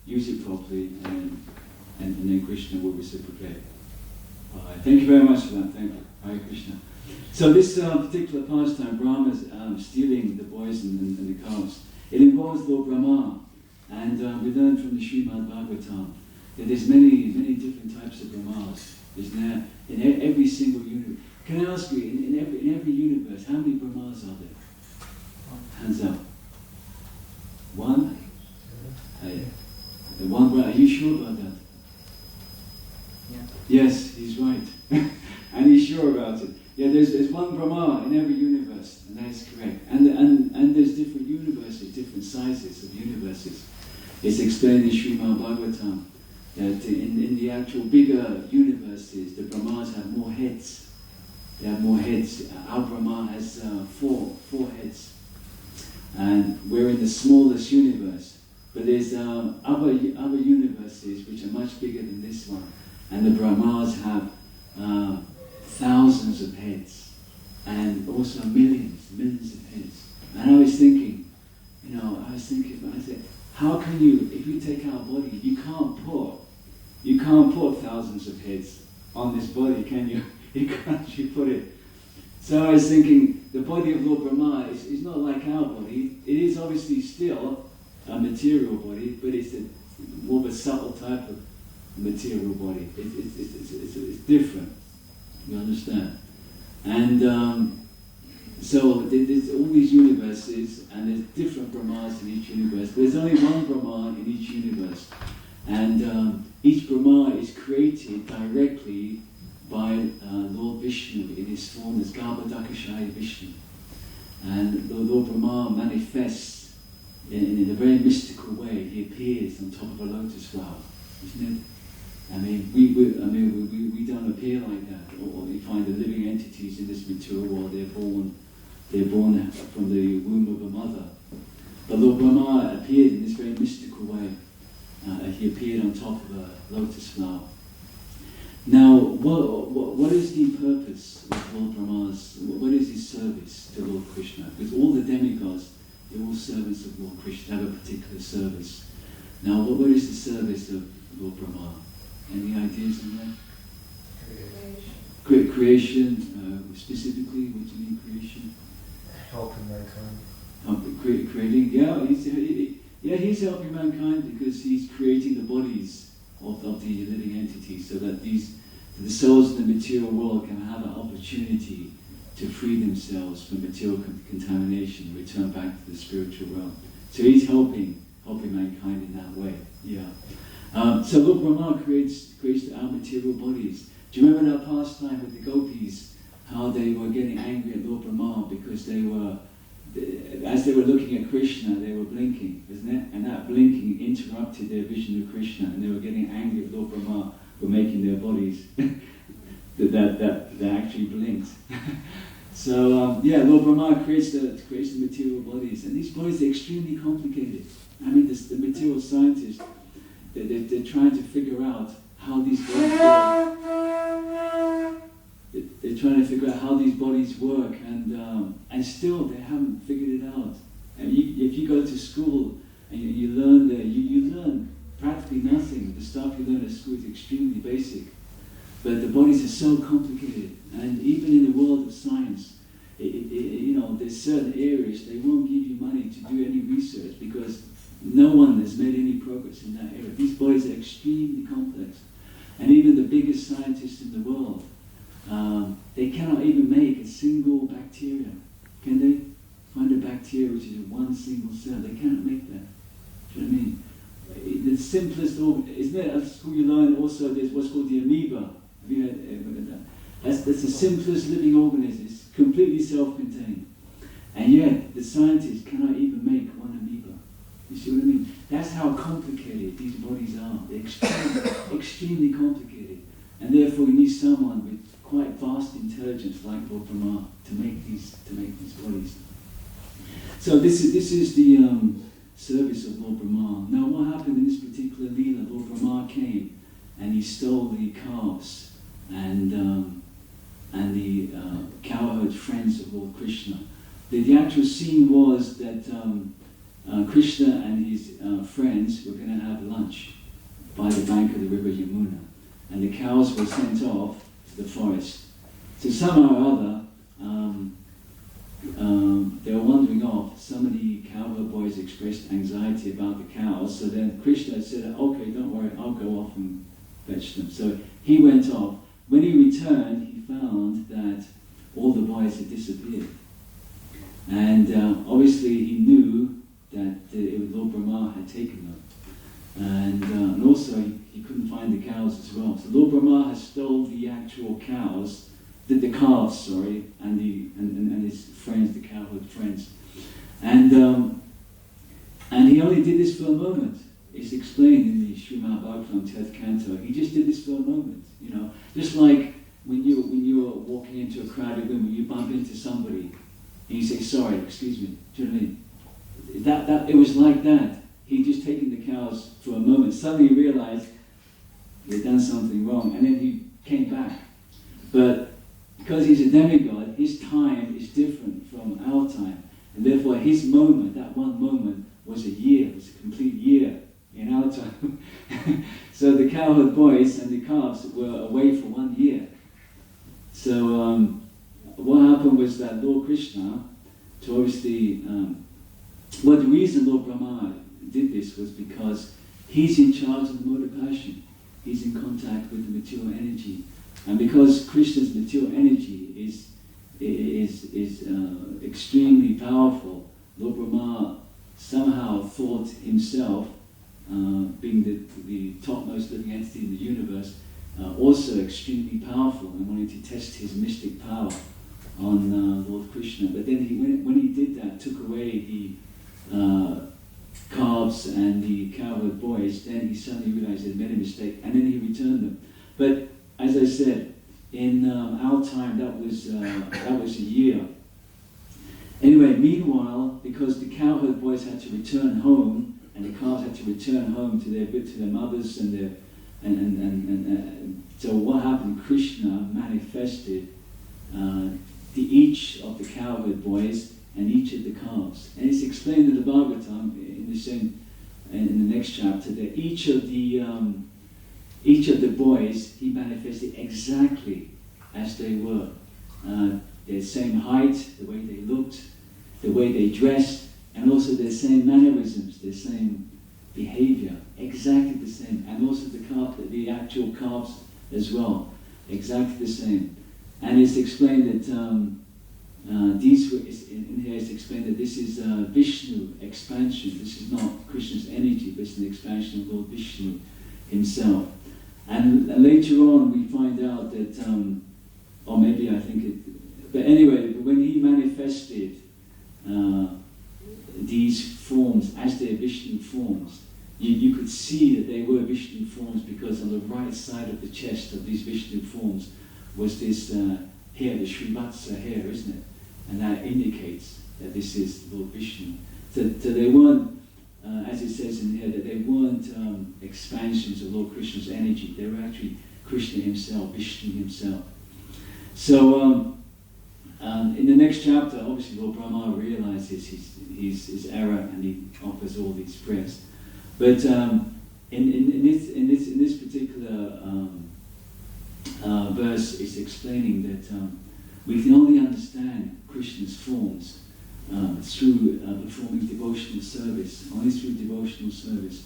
use it properly, and then Krishna will reciprocate. Thank you very much for that. Thank you. Hare Krishna. So this particular pastime, Brahma's stealing the boys and the cows, it involves Lord Brahma. And we learn from the Srimad Bhagavatam that there's many different types of Brahmas. There's now in every single universe. Can I ask you, in every universe, how many Brahmas are there? Hands up. One? The one Brahma. Are you sure about that? Yeah. Yes, he's right. And he's sure about it. Yeah, there's one Brahma in every universe, and that is correct. And there's different universes, different sizes of universes. It's explained in Srimad Bhagavatam that in the actual bigger universes, the Brahmas have more heads. They have more heads. Our Brahma has four heads. And we're in the smallest universe. But there's other universes which are much bigger than this one. And the Brahmas have thousands of heads. And also millions of heads. And I was thinking, I said, how can you, if you take our body, you can't put thousands of heads on this body, can you? You can't put it. So I was thinking, the body of Lord Brahma is not like our body. It is obviously still a material body, but it's more of a subtle type of material body. It's different. You understand? And so there's all these universes, and there's different Brahmas in each universe. But there's only one Brahma in each universe. And each Brahma is created directly by Lord Vishnu in his form as Garbhodakashaya Vishnu. And Lord Brahma manifests in a very mystical way. He appears on top of a lotus flower, isn't it? I mean, we don't appear like that. Or we find the living entities in this material world. They're born from the womb of a mother. But Lord Brahma appeared in this very mystical way. He appeared on top of a lotus flower. Now, what is the purpose of Lord Brahma's? What is his service to Lord Krishna? Because all the demigods, they're all servants of Lord Krishna, have a particular service. Now, what is the service of Lord Brahma? Any ideas on that? Creation, specifically, what do you mean creation? Helping mankind. Creating, he's helping mankind because he's creating the bodies of the living entities so that the souls in the material world can have an opportunity to free themselves from material contamination and return back to the spiritual realm. So he's helping mankind in that way. Yeah. So Lord Brahma creates our material bodies. Do you remember that pastime with the gopis, how they were getting angry at Lord Brahma because as they were looking at Krishna, they were blinking, isn't it? And that blinking interrupted their vision of Krishna, and they were getting angry at Lord Brahma for making their bodies that actually blinked. So Lord Brahma creates the material bodies, and these bodies are extremely complicated. I mean, the material scientists, they're trying to figure out how these bodies work. They're trying to figure out how these bodies work, and still they haven't figured it out. And if you go to school and you learn there, you learn practically nothing. The stuff you learn at school is extremely basic, but the bodies are so complicated. And even in the world of science, there's certain areas they won't give you money to do any research because no one has made any progress in that area. These bodies are extremely complex, and even the biggest scientists in the world, they cannot even make a single bacteria. Can they? Find a bacteria which is in one single cell. They cannot make that. Do you know what I mean? The simplest organ, isn't it? At school you learn also there's what's called the amoeba. Have you heard that? That's the simplest living organism. It's completely self-contained. And yet the scientists cannot even make one amoeba. You see what I mean? That's how complicated these bodies are. They're extremely complicated. And therefore you need someone with quite vast intelligence like Lord Brahma to make these bodies. So this is the service of Lord Brahma. Now what happened in this particular Leela? Lord Brahma came and he stole the calves and the cowherd friends of Lord Krishna. The actual scene was that Krishna and his friends were going to have lunch by the bank of the river Yamuna. And the cows were sent off to the forest. So somehow or other, they were wandering off. Some of the cowherd boys expressed anxiety about the cows. So then Krishna said, okay, don't worry, I'll go off and fetch them. So he went off. When he returned, he found that all the boys had disappeared. And obviously he knew that Lord Brahma had taken them. And also he couldn't find the cows as well. So Lord Brahma has stole the actual cows, the calves, sorry, and his friends, the cowherd friends. And he only did this for a moment. It's explained in the Srimad Bhagavatam 10th canto. He just did this for a moment, you know. Just like when you're walking into a crowded room, you bump into somebody and you say, sorry, excuse me. Do you know what I mean? It was like that. He'd just taken the cows for a moment. Suddenly he realized he'd done something wrong, and then he came back. But because he's a demigod, his time is different from our time. And therefore his moment, that one moment, was a year, it was a complete year in our time. So the cowherd boys and the calves were away for 1 year. So what happened was that Lord Krishna, to obviously, well, the reason Lord Brahma did this was because he's in charge of the mode of passion. He's in contact with the material energy. And because Krishna's material energy is extremely powerful, Lord Brahma somehow thought himself, being the topmost living entity in the universe, also extremely powerful, and wanted to test his mystic power on Lord Krishna. But then when he did that, took away the calves and the cowherd boys, then he suddenly realized he'd made a mistake, and then he returned them. But as I said, in our time, that was a year. Anyway, meanwhile, because the cowherd boys had to return home, and the calves had to return home to their mothers and so what happened? Krishna manifested each of the cowherd boys and each of the calves, and it's explained in the Bhagavatam in the next chapter that each of the boys he manifested exactly as they were. Their same height, the way they looked, the way they dressed, and also their same mannerisms, their same behavior, exactly the same. And also the actual calves as well, exactly the same. And it's explained that in here it's explained that this is Vishnu expansion. This is not Krishna's energy, but it's an expansion of Lord Vishnu himself. And later on we find out that, or maybe I think it, but anyway, when he manifested these forms as their Vishnu forms, you could see that they were Vishnu forms, because on the right side of the chest of these Vishnu forms was this hair, the Srivatsa hair, isn't it? And that indicates that this is Lord Vishnu. So they weren't, as it says in here, that they weren't expansions of Lord Krishna's energy. They were actually Krishna himself, Vishnu himself. So in the next chapter, obviously Lord Brahma realizes his error, and he offers all these prayers. But in this particular verse, it's explaining that we can only understand Krishna's forms through performing devotional service, only through devotional service.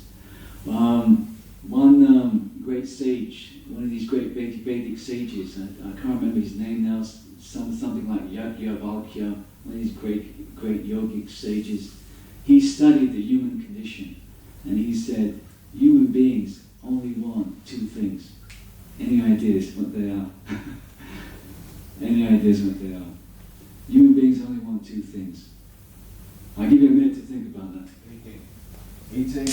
One great sage, one of these great Vedic sages, I can't remember his name now, something like Yajnavalkya, one of these great yogic sages, he studied the human condition, and he said, human beings only want two things. Any ideas what they are? Any ideas what they are? Human beings only want two things. I'll give you a minute to think about that. Eating.